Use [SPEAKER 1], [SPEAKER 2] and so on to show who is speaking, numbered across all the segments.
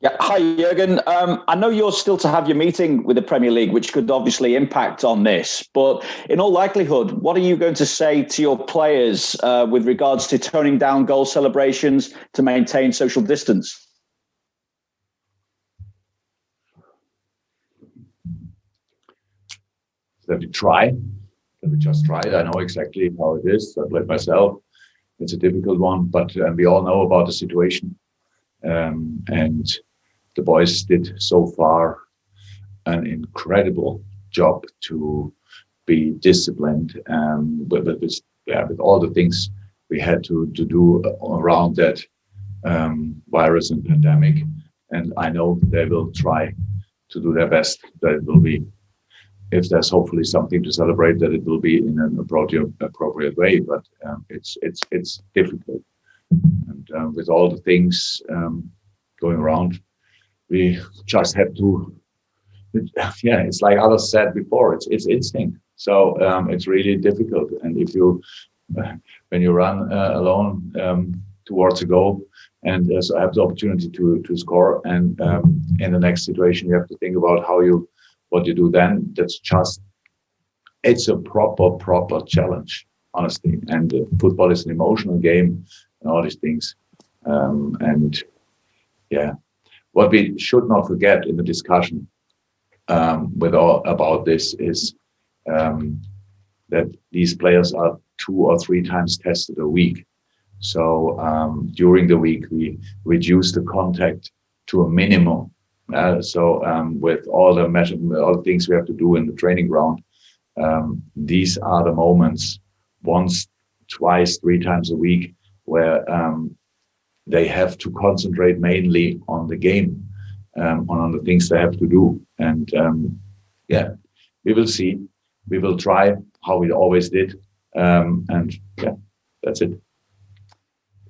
[SPEAKER 1] Yeah, hi Jurgen. I know you're still to have your meeting with the Premier League, which could obviously impact on this. But in all likelihood, what are you going to say to your players with regards to toning down goal celebrations to maintain social distance?
[SPEAKER 2] That we just try it. I know exactly how it is. I played myself. It's a difficult one, but we all know about the situation. And the boys did so far an incredible job to be disciplined with all the things we had to do around that virus and pandemic. And I know they will try to do their best. That it will be, if there's hopefully something to celebrate, that it will be in an appropriate way. But it's difficult, and with all the things going around, we just have to. It's like others said before. It's instinct. So it's really difficult. And if you, when you run alone towards a goal, and so have the opportunity to score, and in the next situation you have to think about what you do then. It's a proper challenge, honestly. And football is an emotional game, and all these things. What we should not forget in the discussion about this is that these players are 2 or 3 times tested a week. So during the week we reduce the contact to a minimum. With all the measurements, all the things we have to do in the training ground, these are the moments, once, twice, 3 times a week, where they have to concentrate mainly on the game, on the things they have to do. And we will see. We will try how we always did. That's it.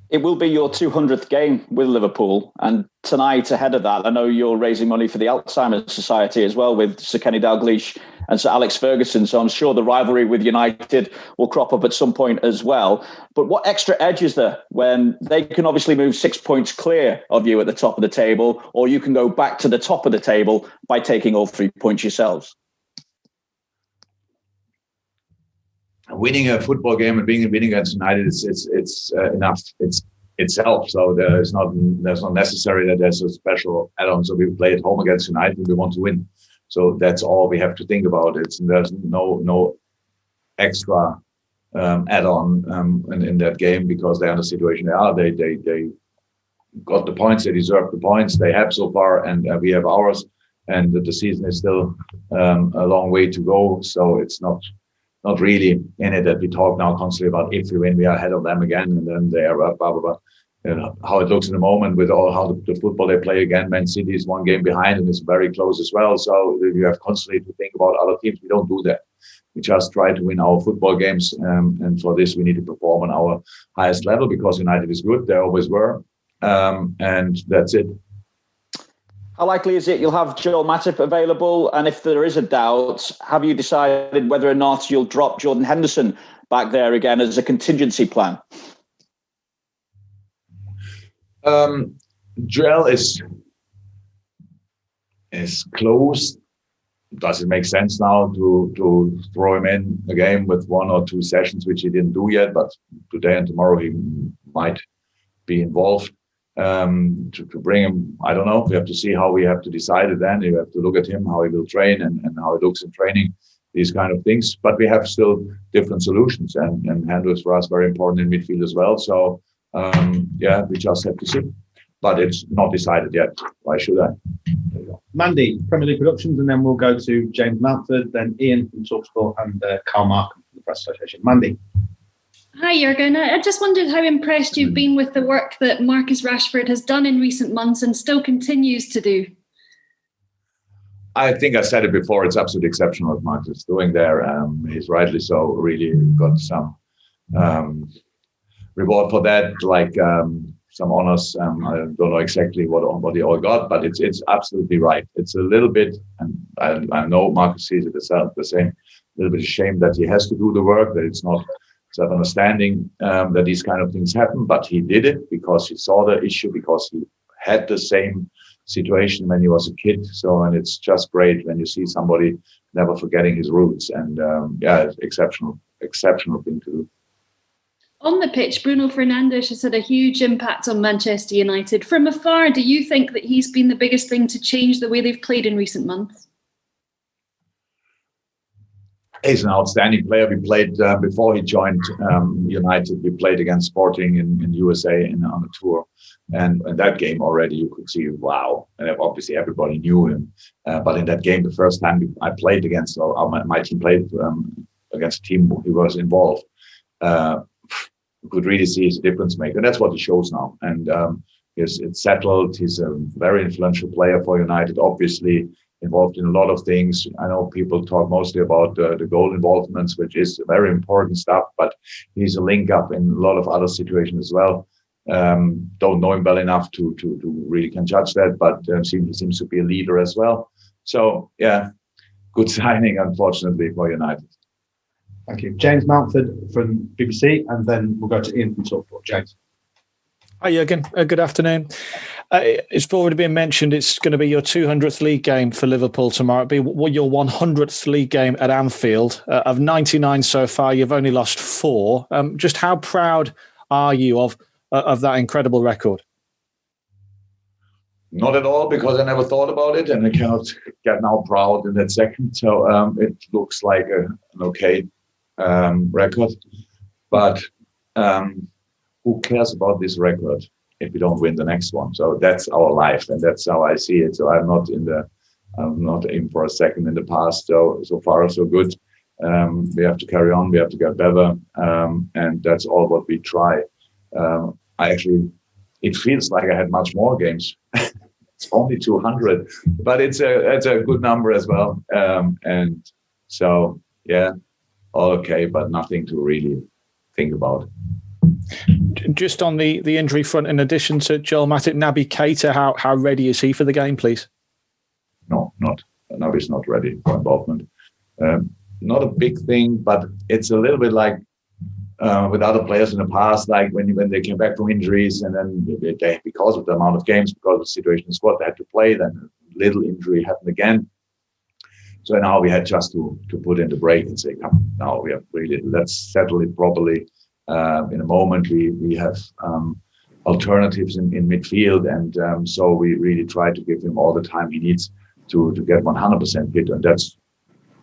[SPEAKER 1] It will be your 200th game with Liverpool. And tonight, ahead of that, I know you're raising money for the Alzheimer's Society as well with Sir Kenny Dalglish and Sir Alex Ferguson. So I'm sure the rivalry with United will crop up at some point as well. But what extra edge is there when they can obviously move 6 points clear of you at the top of the table, or you can go back to the top of the table by taking all 3 points yourselves?
[SPEAKER 2] Winning a football game and winning against United, it's enough. It's itself. So there's not necessary that there's a special add-on. So we play at home against United and we want to win. So that's all we have to think about. There's no extra add-on in that game, because they are in the situation they are. They got the points. They deserve the points they have so far, and we have ours. And the season is still a long way to go. So it's not really in it that we talk now constantly about if we win, we are ahead of them again, and then they are blah, blah, blah. You know, how it looks in the moment with all how the football they play again. Man City is 1 game behind and it's very close as well. So you have constantly to think about other teams. We don't do that. We just try to win our football games. And for this, we need to perform on our highest level, because United is good. They always were. And that's it.
[SPEAKER 1] How likely is it you'll have Joel Matip available? And if there is a doubt, have you decided whether or not you'll drop Jordan Henderson back there again as a contingency plan?
[SPEAKER 2] Joel is close. Does it make sense now to throw him in a game with 1 or 2 sessions, which he didn't do yet, but today and tomorrow he might be involved? To bring him, I don't know. We have to see how we have to decide it then. You have to look at him, how he will train and how it looks in training, these kind of things. But we have still different solutions, and Handel is for us very important in midfield as well. So we just have to see. But it's not decided yet. Why should I? There you go.
[SPEAKER 3] Mandy, Premier League Productions, and then we'll go to James Mountford, then Ian from TalkSport, and Carl Markham from the Press Association. Mandy.
[SPEAKER 4] Hi, Jurgen. I just wondered how impressed you've been with the work that Marcus Rashford has done in recent months and still continues to do.
[SPEAKER 2] I think I said it before. It's absolutely exceptional what Marcus is doing there. He's rightly so really got some reward for that, like some honors. I don't know exactly what he all got, but it's absolutely right. It's a little bit, and I know Marcus sees it the same, a little bit ashamed that he has to do the work, that it's not understanding that these kind of things happen, but he did it because he saw the issue, because he had the same situation when he was a kid. So, and it's just great when you see somebody never forgetting his roots. And it's exceptional thing to do.
[SPEAKER 4] On the pitch, Bruno Fernandes has had a huge impact on Manchester United. From afar, do you think that he's been the biggest thing to change the way they've played in recent months?
[SPEAKER 2] He's an outstanding player. We played before he joined United. We played against Sporting in USA on a tour, and in that game already you could see, wow. And obviously everybody knew him, but in that game, the first time I played against, my team played against a team he was involved. You could really see he's a difference maker. And that's what he shows now. And it's settled. He's a very influential player for United, obviously involved in a lot of things. I know people talk mostly about the goal involvements, which is very important stuff, but he's a link up in a lot of other situations as well. Don't know him well enough to really can judge that, but he seems to be a leader as well. So, yeah, good signing, unfortunately, for United.
[SPEAKER 3] Thank you. James Mountford from BBC, and then we'll go to Ian from TalkSport. James.
[SPEAKER 5] Hi, Jurgen. Good afternoon. It's already been mentioned it's going to be your 200th league game for Liverpool tomorrow. It'll be your 100th league game at Anfield. Of 99 so far, you've only lost 4. Just how proud are you of that incredible record?
[SPEAKER 2] Not at all, because I never thought about it, and I cannot get now proud in that second. So it looks like an okay record, but who cares about this record if we don't win the next one? So that's our life, and that's how I see it. So I'm not in for a second in the past. So far so good. We have to carry on. We have to get better, and that's all what we try. It feels like I had much more games. It's only 200, but it's a good number as well. And so, yeah, all okay, but nothing to really think about.
[SPEAKER 5] Just on the injury front, in addition to Joel Matip, Naby Keita, how ready is he for the game, please?
[SPEAKER 2] No, Naby's not ready for involvement. Not a big thing, but it's a little bit like with other players in the past, like when they came back from injuries, and then they, because of the amount of games, because of the situation in the squad, they had to play. Then a little injury happened again. So now we had just to put in the break and say, come, now we have really, let's settle it properly. In a moment, we have alternatives in midfield, and so we really try to give him all the time he needs to get 100% fit, and that's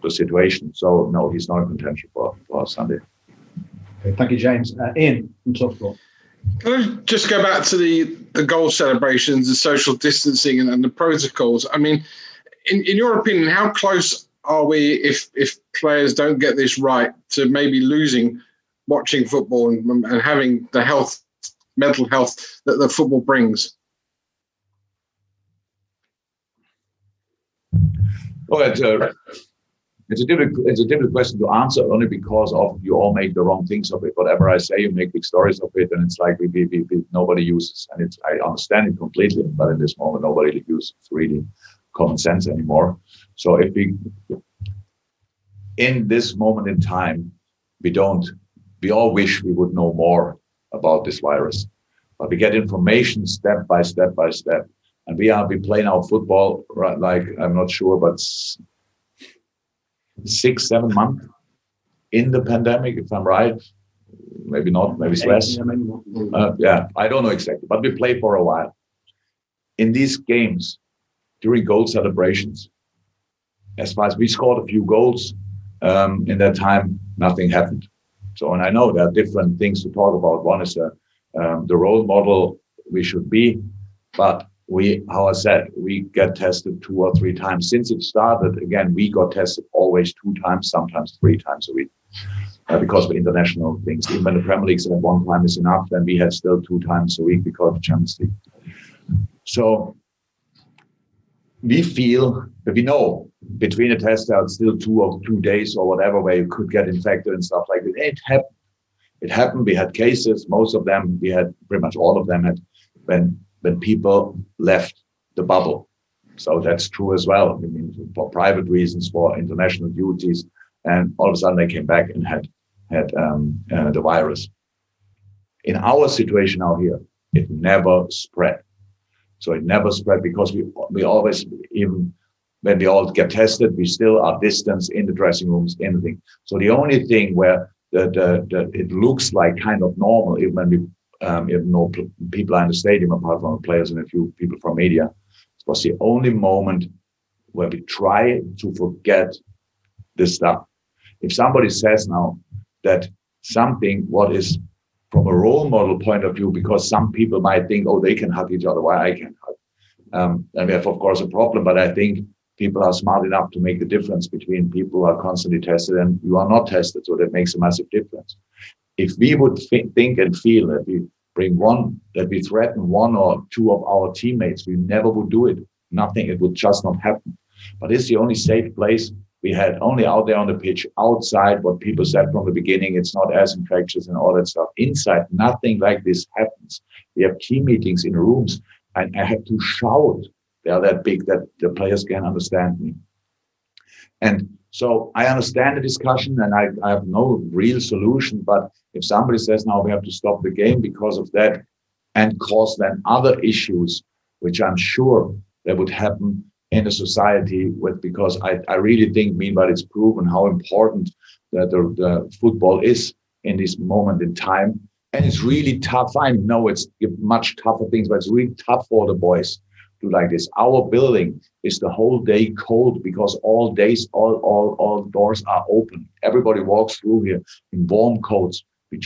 [SPEAKER 2] the situation. So no, he's not in contention for Sunday.
[SPEAKER 3] Okay, thank you, James. Ian from TalkSport.
[SPEAKER 6] Can I just go back to the goal celebrations, the social distancing, and the protocols? I mean, in your opinion, how close are we, if players don't get this right, to maybe losing watching football and having the mental health that the football brings?
[SPEAKER 2] Well, it's a difficult question to answer, only because of you all make the wrong things of it. Whatever I say, you make big stories of it, and it's like nobody uses. And I understand it completely, but in this moment, nobody uses really common sense anymore. So if in this moment in time, we all wish we would know more about this virus, but we get information step by step by step, and we play now football, right? Like, I'm not sure, but 6-7 months in the pandemic, if I'm right. Maybe not, maybe it's less. Yeah, I don't know exactly, but we played for a while. In these games, during goal celebrations, as far as we scored a few goals, in that time, nothing happened. So, and I know there are different things to talk about. One is the role model we should be, but how I said, we get tested 2 or 3 times. Since it started, again, we got tested always 2 times, sometimes 3 times a week, because of international things. Even when the Premier League said 1 time is enough, then we had still 2 times a week because of Champions League. So we feel that we know between the tests there are still 2 days or whatever where you could get infected and stuff like that. It happened. It happened. We had cases. Most of them, we had pretty much all of them had when people left the bubble. So that's true as well. I mean, for private reasons, for international duties, and all of a sudden they came back and had the virus. In our situation now here, it never spread. So it never spread because we always, even when we all get tested, we still are distanced in the dressing rooms, anything. So the only thing where it looks like kind of normal, even when we even no people are in the stadium apart from the players and a few people from media, it was the only moment where we try to forget this stuff. If somebody says now that something what is from a role model point of view, because some people might think, oh, they can hug each other, why I can't hug? And we have, of course, a problem, but I think people are smart enough to make the difference between people who are constantly tested and you are not tested. So that makes a massive difference. If we would think and feel that we threaten one or two of our teammates, we never would do it. Nothing, it would just not happen. But it's the only safe place we had, only out there on the pitch. Outside, what people said from the beginning, it's not as infectious and all that stuff. Inside, nothing like this happens. We have team meetings in rooms, and I have to shout. They are that big that the players can understand me. And so I understand the discussion, and I have no real solution. But if somebody says now we have to stop the game because of that and cause then other issues, which I'm sure that would happen in the society because I really think, meanwhile, it's proven how important that the football is in this moment in time. And it's really tough. I know it's much tougher things, but it's really tough for the boys to do like this. Our building is the whole day cold because all days, all doors are open. Everybody walks through here in warm coats. We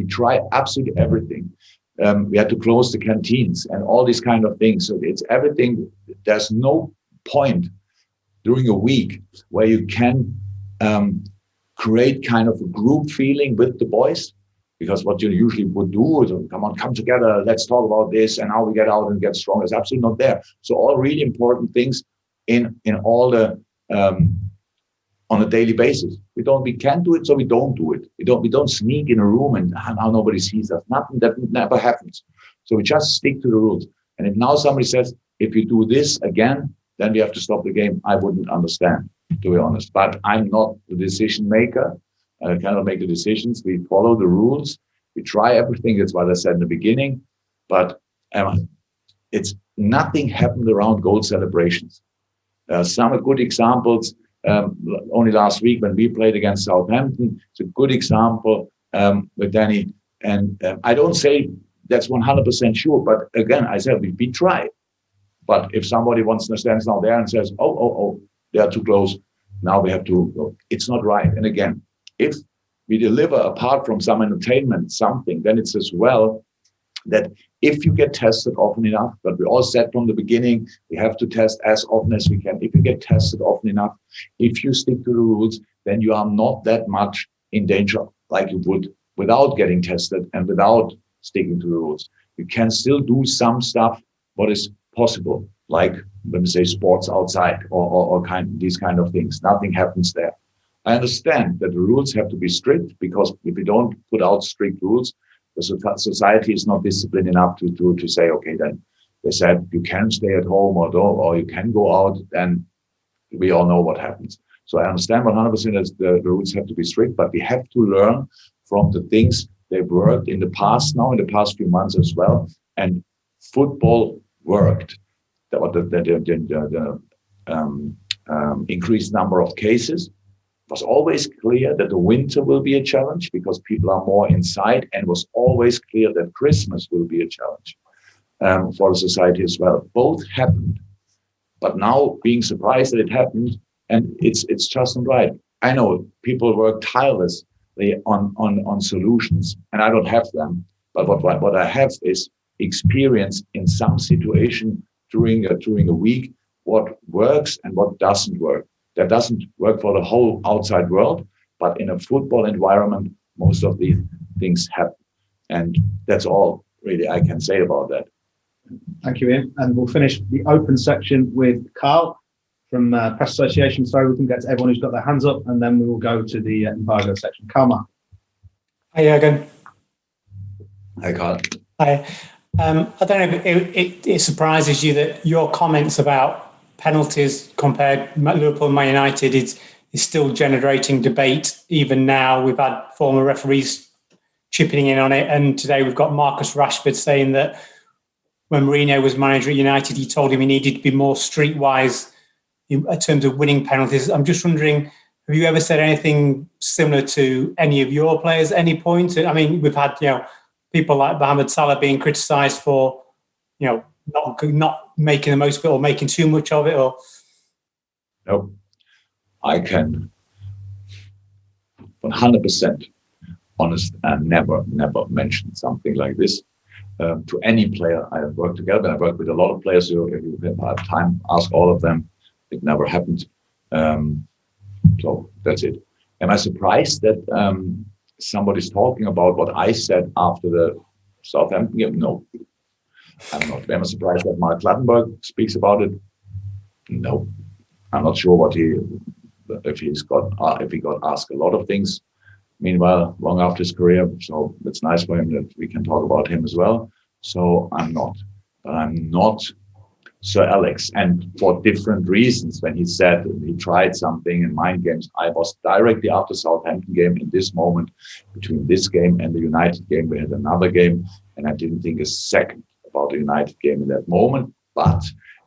[SPEAKER 2] try absolutely everything. We had to close the canteens and all these kind of things. So it's everything. There's no point during a week where you can create kind of a group feeling with the boys, because what you usually would do is, come together, let's talk about this and how we get out and get stronger. It's absolutely not there. So all really important things in all the on a daily basis. We can't do it, so we don't do it. We don't sneak in a room and now nobody sees us. Nothing, that never happens. So we just stick to the rules. And if now somebody says, if you do this again, then we have to stop the game, I wouldn't understand, to be honest. But I'm not the decision maker. I cannot make the decisions. We follow the rules. We try everything. That's what I said in the beginning. But it's nothing happened around goal celebrations. Some good examples. Only last week when we played against Southampton, it's a good example with Danny. And I don't say that's 100% sure, but again, I said we try. But if somebody stands down there and says, oh, they are too close, now we have to go. It's not right. And again, if we deliver apart from some entertainment something, then it's as well that if you get tested often enough, but we all said from the beginning, we have to test as often as we can. If you get tested often enough, if you stick to the rules, then you are not that much in danger like you would without getting tested and without sticking to the rules. You can still do some stuff, what is possible, like when we say sports outside or these kind of things. Nothing happens there. I understand that the rules have to be strict, because if we don't put out strict rules, the society is not disciplined enough to say, okay, then they said you can stay at home or you can go out, then we all know what happens. So I understand 100% that the rules have to be strict, but we have to learn from the things that worked in the past now, in the past few months as well. And football worked. The increased number of cases was always clear that the winter will be a challenge because people are more inside, and was always clear that Christmas will be a challenge for the society as well. Both happened, but now being surprised that it happened, and it's just not right. I know people work tirelessly on solutions, and I don't have them. But what I have is experience in some situation during a week, what works and what doesn't work. That doesn't work for the whole outside world, but in a football environment, most of these things happen. And that's all really I can say about that.
[SPEAKER 3] Thank you, Ian. And we'll finish the open section with Carl from Press Association. So we can get to everyone who's got their hands up, and then we will go to the embargo section. Carl.
[SPEAKER 7] Hi, Jurgen.
[SPEAKER 2] Hi, Carl.
[SPEAKER 7] Hi. I don't know if it surprises you that your comments about penalties compared Liverpool and Man United is still generating debate even now. We've had former referees chipping in on it, and today we've got Marcus Rashford saying that when Mourinho was manager at United, he told him he needed to be more streetwise in terms of winning penalties. I'm just wondering, have you ever said anything similar to any of your players at any point? I mean, we've had, people like Mohamed Salah being criticised for, not making the most of it or making too much of it. Or
[SPEAKER 2] no, I can 100% honest and never mention something like this to any player I have worked together. I worked with a lot of players who, if you have time, ask all of them. It never happened. So that's it. Am I surprised that somebody's talking about what I said after the Southampton game? No, I'm not. Am I surprised that Mark Clattenburg speaks about it? No, I'm not sure if he got asked a lot of things. Meanwhile, long after his career, so it's nice for him that we can talk about him as well. So I'm not Sir Alex, and for different reasons. When he said he tried something in mind games, I was directly after Southampton game. In this moment, between this game and the United game, we had another game, and I didn't think a second about the United game in that moment. But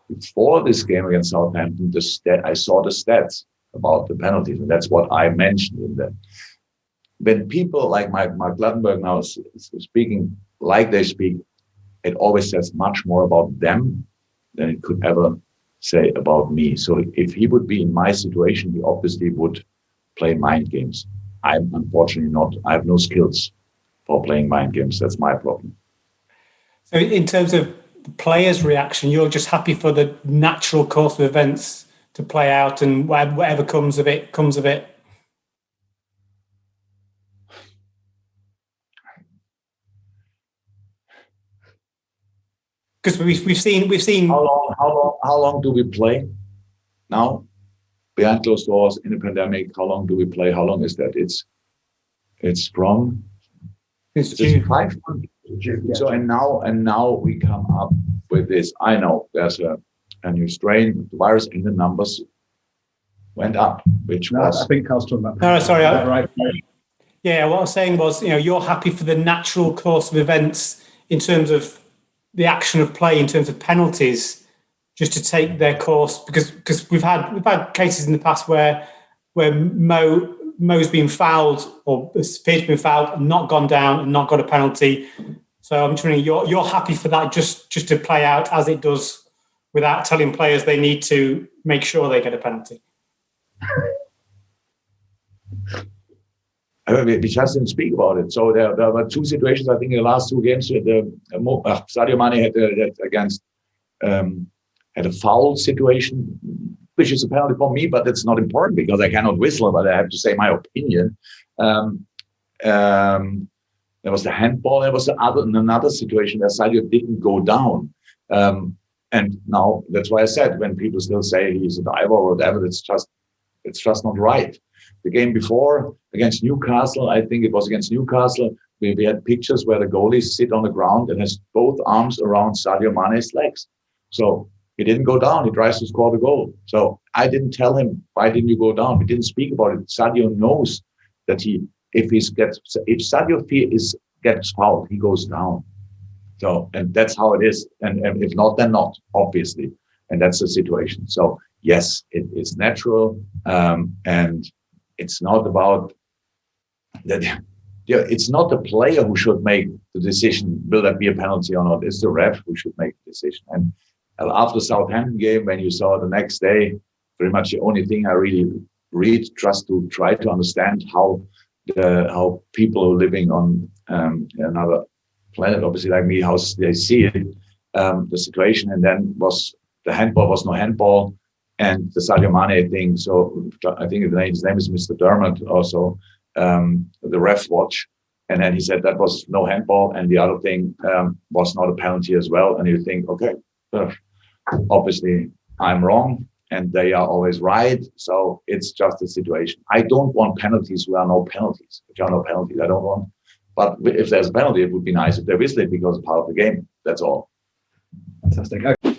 [SPEAKER 2] before this game against Southampton, I saw the stats about the penalties, and that's what I mentioned in that. When people like Mark Clattenburg now is speaking like they speak, it always says much more about them than it could ever say about me. So if he would be in my situation, he obviously would play mind games. I'm unfortunately not. I have no skills for playing mind games. That's my problem.
[SPEAKER 7] So in terms of the players' reaction, you're just happy for the natural course of events to play out, and whatever comes of it, comes of it. Because we've seen
[SPEAKER 2] how long do we play now behind closed doors in a pandemic? How long do we play? How long is that? It's from June. 5 months. So and now we come up with this. I know there's a new strain, the virus, and the numbers went up, which was.
[SPEAKER 3] I think Carl's talking about.
[SPEAKER 7] No, sorry.
[SPEAKER 3] Right.
[SPEAKER 7] Yeah, what I was saying was, you're happy for the natural course of events in terms of the action of play, in terms of penalties, just to take their course, because we've had cases in the past where Mo's been fouled or appears to be fouled and not gone down and not got a penalty. So I'm just wondering, you're happy for that just to play out as it does, without telling players they need to make sure they get a penalty.
[SPEAKER 2] We just didn't speak about it. So there were two situations, I think, in the last two games. Sadio Mane had a foul situation, which is a penalty for me, but it's not important because I cannot whistle, but I have to say my opinion. There was the handball. There was another situation where Sadio didn't go down. And now that's why I said, when people still say he's a diver or whatever, it's just not right. The game before against Newcastle, I think it was against Newcastle, we had pictures where the goalie sit on the ground and has both arms around Sadio Mane's legs. So he didn't go down. He tries to score the goal. So I didn't tell him, why didn't you go down? We didn't speak about it. Sadio knows that if Sadio gets fouled, he goes down. So, and that's how it is. And if not, then not, obviously. And that's the situation. So yes, it is natural. And it's not about that. It's not the player who should make the decision, will that be a penalty or not? It's the ref who should make the decision. And after the Southampton game, when you saw the next day, pretty much the only thing I really read, just to try to understand how people who are living on another planet, obviously like me, how they see it, the situation. And then the handball was no handball, and the Sadio Mane thing. So I think his name is Mr. Dermot also. The ref watch, and then he said that was no handball, and the other thing was not a penalty as well. And you think, okay, obviously I'm wrong, and they are always right. So it's just a situation. I don't want penalties where are no penalties. If there are no penalties, I don't want. But if there's a penalty, it would be nice if they whistle it because it's part of the game. That's all.
[SPEAKER 3] Fantastic. Okay.